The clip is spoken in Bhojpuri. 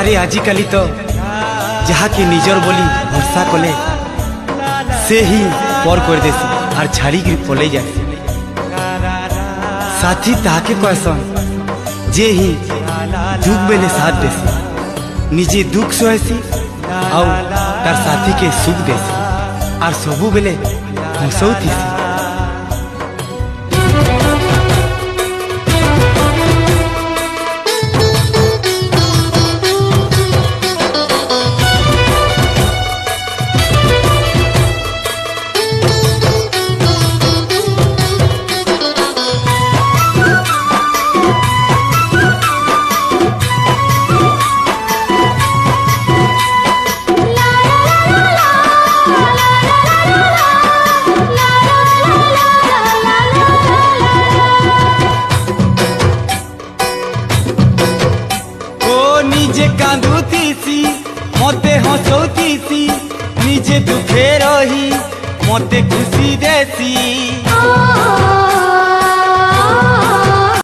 अरे आजिकाली तो जहाँ के निजर बोली भरसा कले से ही पर कर देसी और छाड़ी कर पलै जासी। साथी ताके कहसन जे ही दुख बेले साथ देसी, निजे दुख सहसी और तार साथी के सुख देसी और सबू बेले हंसौतीसी। निजे कांदुतीसी मते हंसौतीसी, निजे दुखे रही मते खुशी देसी।